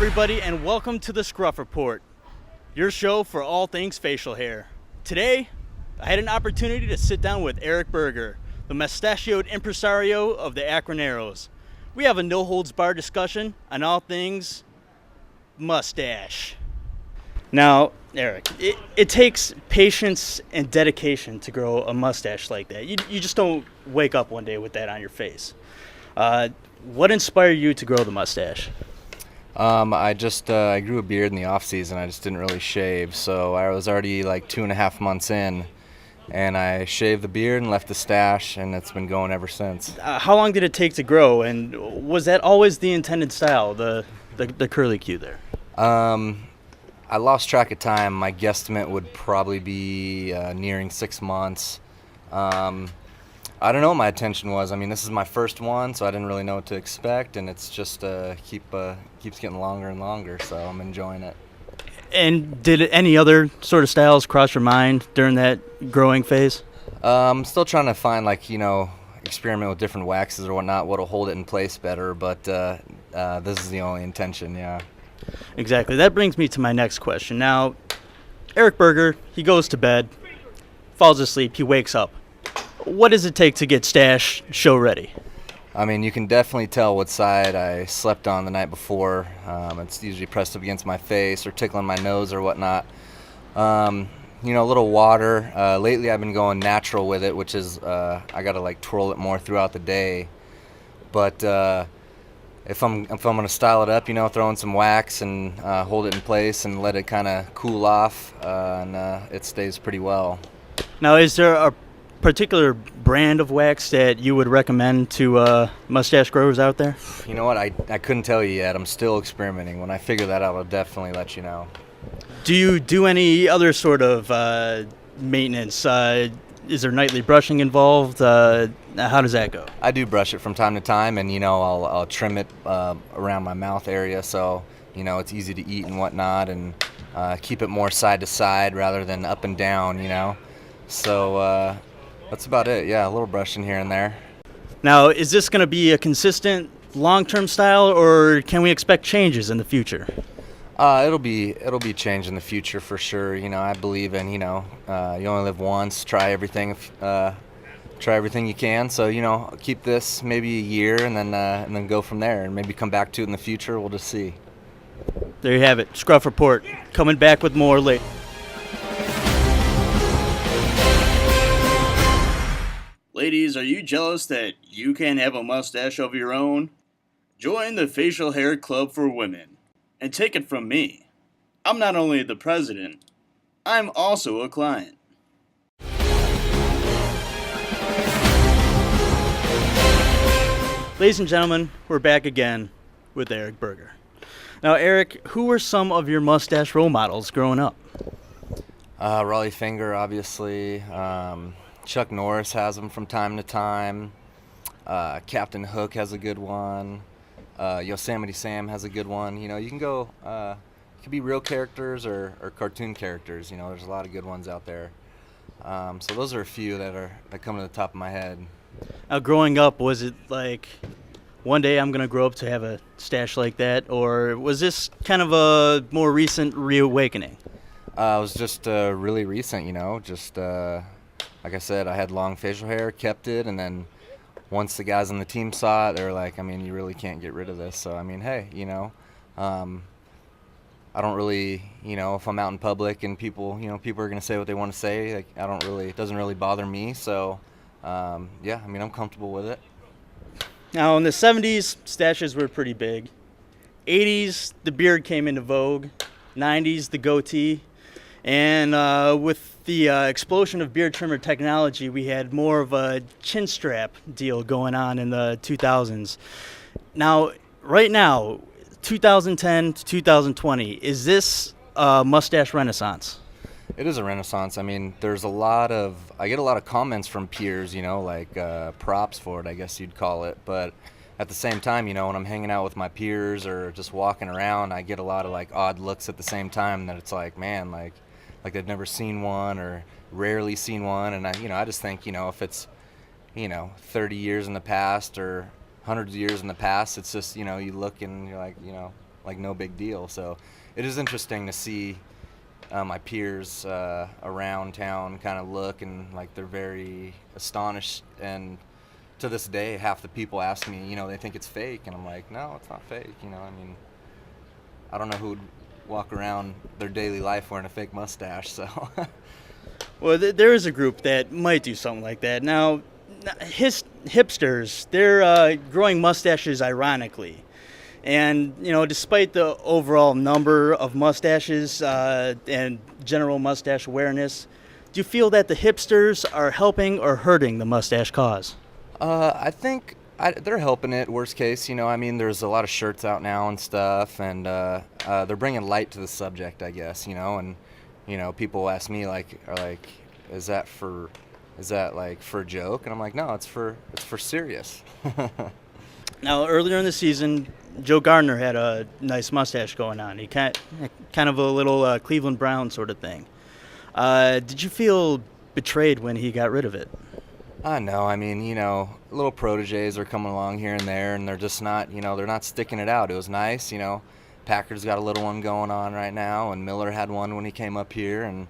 everybody, and welcome to the Scruff Report, your show for all things facial hair. Today, I had an opportunity to sit down with Eric Berger, the mustachioed impresario of the Akron Arrows. We have a no-holds-barred discussion on all things mustache. Now, Eric, it takes patience and dedication to grow a mustache like that. You just don't wake up one day with that on your face. What inspired you to grow the mustache? I grew a beard in the off season. I just didn't really shave, so I was already like 2.5 months in, and I shaved the beard and left the stash, and it's been going ever since. How long did it take to grow, and was that always the intended style, the curly Q there? I lost track of time. My guesstimate would probably be nearing 6 months. I don't know what my intention was. I mean, this is my first one, so I didn't really know what to expect, and it's just keeps getting longer and longer, so I'm enjoying it. And did any other sort of styles cross your mind during that growing phase? I'm still trying to find, experiment with different waxes or whatnot, what'll hold it in place better, but this is the only intention, yeah. Exactly. That brings me to my next question. Now, Eric Berger, he goes to bed, falls asleep, he wakes up. What does it take to get stash show ready? I mean, you can definitely tell what side I slept on the night before. It's usually pressed up against my face or tickling my nose or whatnot. A little water. Lately I've been going natural with it, which is I got to twirl it more throughout the day. But if I'm going to style it up, throw in some wax and hold it in place and let it kind of cool off, and it stays pretty well. Now, is there a particular brand of wax that you would recommend to mustache growers out there? You know what? I couldn't tell you yet. I'm still experimenting. When I figure that out, I'll definitely let you know. Do you do any other sort of maintenance? Is there nightly brushing involved? How does that go? I do brush it from time to time, and I'll trim it around my mouth area so it's easy to eat and whatnot, and keep it more side to side rather than up and down. So that's about it. Yeah, a little brushing here and there. Now, is this going to be a consistent long-term style, or can we expect changes in the future? It'll be changed in the future for sure. I believe in you only live once. Try everything you can. So keep this maybe a year and then go from there, and maybe come back to it in the future. We'll just see. There you have it. Scruff Report coming back with more later. Ladies, are you jealous that you can't have a mustache of your own? Join the Facial Hair Club for Women. And take it from me, I'm not only the president, I'm also a client. Ladies and gentlemen, we're back again with Eric Berger. Now, Eric, who were some of your mustache role models growing up? Raleigh Finger, obviously. Chuck Norris has them from time to time. Captain Hook has a good one. Yosemite Sam has a good one. You can go, it could be real characters or cartoon characters. There's a lot of good ones out there. So those are a few that come to the top of my head. Now, growing up, was it like one day I'm going to grow up to have a stash like that, or was this kind of a more recent reawakening? It was just really recent, like I said, I had long facial hair, kept it, and then once the guys on the team saw it, they were like, you really can't get rid of this. So, hey, I don't really, if I'm out in public and people are going to say what they want to say, it doesn't really bother me. So, I'm comfortable with it. Now, in the 70s, stashes were pretty big. 80s, the beard came into vogue. 90s, the goatee. And with the explosion of beard trimmer technology, we had more of a chin strap deal going on in the 2000s. Now, right now, 2010 to 2020, is this a mustache renaissance? It is a renaissance. There's I get a lot of comments from peers, props for it, I guess you'd call it. But at the same time, when I'm hanging out with my peers or just walking around, I get a lot of odd looks at the same time that it's man, like they've never seen one or rarely seen one. And I just think, if it's, 30 years in the past or hundreds of years in the past, it's just, you look and you're like, like no big deal. So it is interesting to see my peers around town kind of look, and like they're very astonished. And to this day, half the people ask me, they think it's fake, and I'm like, no, it's not fake. I mean, I don't know who'd walk around their daily life wearing a fake mustache. So Well, there is a group that might do something like that. Now, hipsters, they're growing mustaches ironically. And, despite the overall number of mustaches and general mustache awareness, do you feel that the hipsters are helping or hurting the mustache cause? I think they're helping it, worst case. I mean, there's a lot of shirts out now and stuff, and they're bringing light to the subject, I guess, and, people ask me, is that like for a joke? And I'm like, no, it's for serious. Now, earlier in the season, Joe Gardner had a nice mustache going on. He kind of a little Cleveland Brown sort of thing. Did you feel betrayed when he got rid of it? No, I mean, little proteges are coming along here and there, and they're just not, they're not sticking it out. It was nice, Packard's got a little one going on right now, and Miller had one when he came up here, and,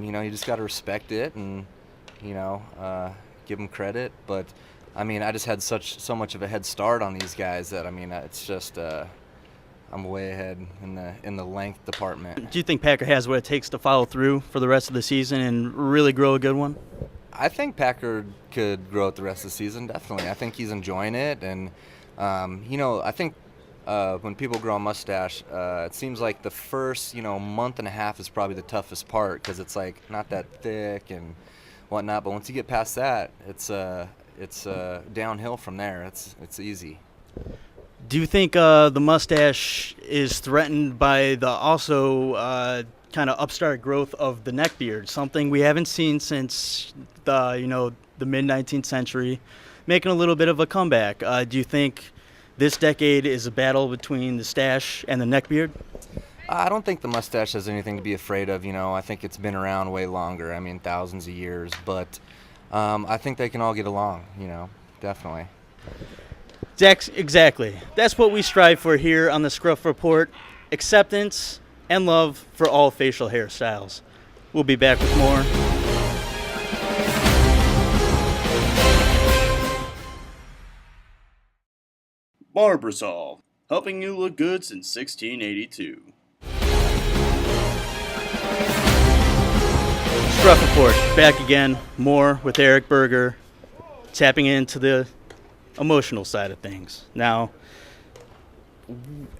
you just got to respect it and, give him credit. But, I mean, I just had so much of a head start on these guys that, I mean, it's just I'm way ahead in the length department. Do you think Packer has what it takes to follow through for the rest of the season and really grow a good one? I think Packard could grow it the rest of the season, definitely. I think he's enjoying it, and I think when people grow a mustache, it seems like the first month and a half is probably the toughest part, because it's like not that thick and whatnot. But once you get past that, it's downhill from there. It's easy. Do you think the mustache is threatened by the also kind of upstart growth of the neck beard, something we haven't seen since the mid 19th century, making a little bit of a comeback? Do you think this decade is a battle between the stash and the neck beard? I don't think the mustache has anything to be afraid of. I think it's been around way longer. I mean, thousands of years. But I think they can all get along. Definitely. Exactly. That's what we strive for here on the Scruff Report: acceptance and love for all facial hairstyles. We'll be back with more. Barbasol, helping you look good since 1682. Scruff Report, back again, more with Eric Berger, tapping into the emotional side of things. Now,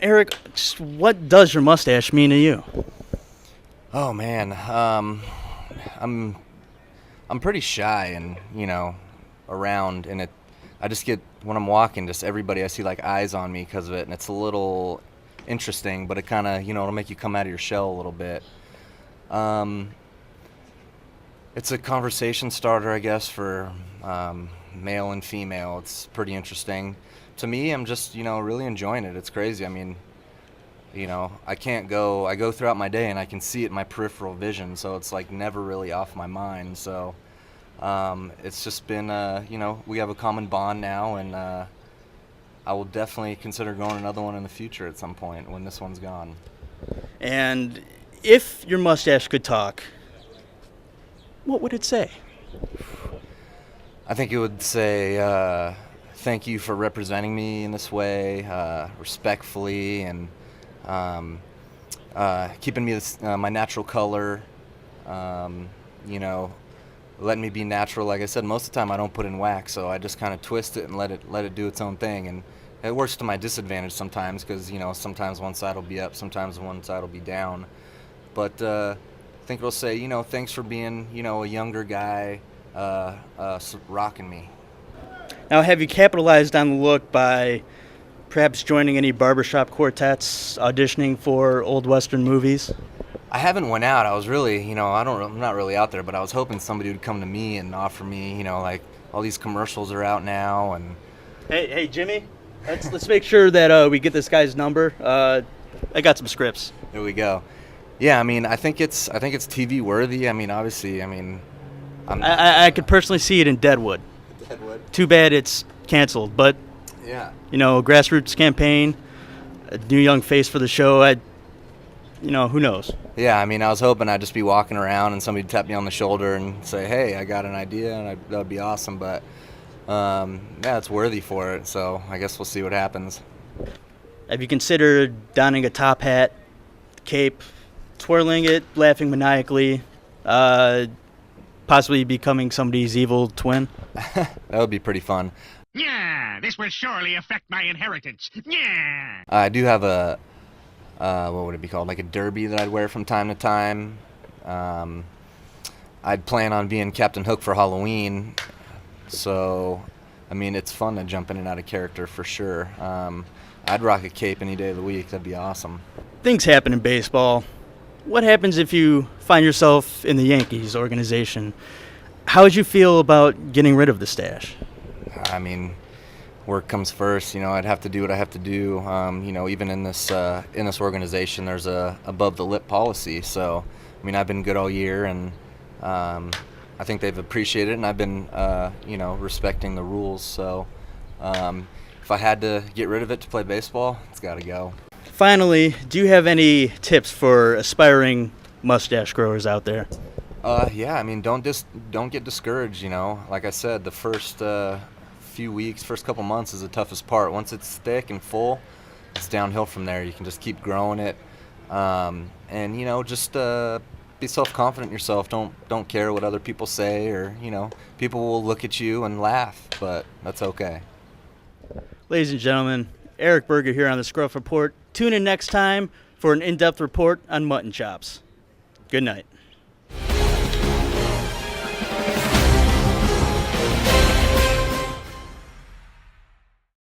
Eric, what does your mustache mean to you? Oh man, I'm pretty shy and around, and I just get, when I'm walking, just everybody, I see like eyes on me because of it, and it's a little interesting, but it kind of it'll make you come out of your shell a little bit. It's a conversation starter, I guess, for male and female. It's pretty interesting. To me, I'm just, really enjoying it. It's crazy. I mean, I go throughout my day and I can see it in my peripheral vision, so it's like never really off my mind. So it's just been, we have a common bond now, and I will definitely consider growing another one in the future at some point when this one's gone. And if your mustache could talk, what would it say? I think it would say, thank you for representing me in this way, respectfully, and keeping me my natural color, letting me be natural. Like I said, most of the time I don't put in wax, so I just kind of twist it and let it do its own thing. And it works to my disadvantage sometimes, because sometimes one side will be up, sometimes one side will be down. But I think it'll say, thanks for being, a younger guy, rocking me. Now, have you capitalized on the look by perhaps joining any barbershop quartets, auditioning for old Western movies? I haven't went out. I was really, I'm not really out there, but I was hoping somebody would come to me and offer me, like all these commercials are out now. And hey, Jimmy, let's make sure that we get this guy's number. I got some scripts. There we go. Yeah, I mean, I think it's TV worthy. I mean, obviously, I could personally see it in Deadwood. Too bad it's canceled, but yeah, grassroots campaign. a new young face for the show. Who knows? Yeah, I mean, I was hoping I'd just be walking around and somebody'd tap me on the shoulder and say, hey, I got an idea, and that would be awesome. But, yeah, it's worthy for it, so I guess we'll see what happens. Have you considered donning a top hat, cape, twirling it, laughing maniacally, possibly becoming somebody's evil twin? That would be pretty fun. Yeah, this will surely affect my inheritance. Yeah. I do have a, what would it be called, like a derby that I'd wear from time to time. I'd plan on being Captain Hook for Halloween, so, I mean, it's fun to jump in and out of character for sure. I'd rock a cape any day of the week. That'd be awesome. Things happen in baseball. What happens if you find yourself in the Yankees organization? How would you feel about getting rid of the stash? I mean, work comes first. I'd have to do what I have to do. Even in this organization, there's a above the lip policy. So, I mean, I've been good all year, and I think they've appreciated it, and I've been, respecting the rules. So, if I had to get rid of it to play baseball, it's got to go. Finally, do you have any tips for aspiring mustache growers out there? Yeah, I mean, don't get discouraged. Like I said, the first few weeks, first couple months is the toughest part. Once it's thick and full, it's downhill from there. You can just keep growing it, and just be self-confident in yourself. Don't care what other people say, or people will look at you and laugh, but that's okay. Ladies and gentlemen, Eric Berger here on the Scruff Report. Tune in next time for an in-depth report on mutton chops. Good night.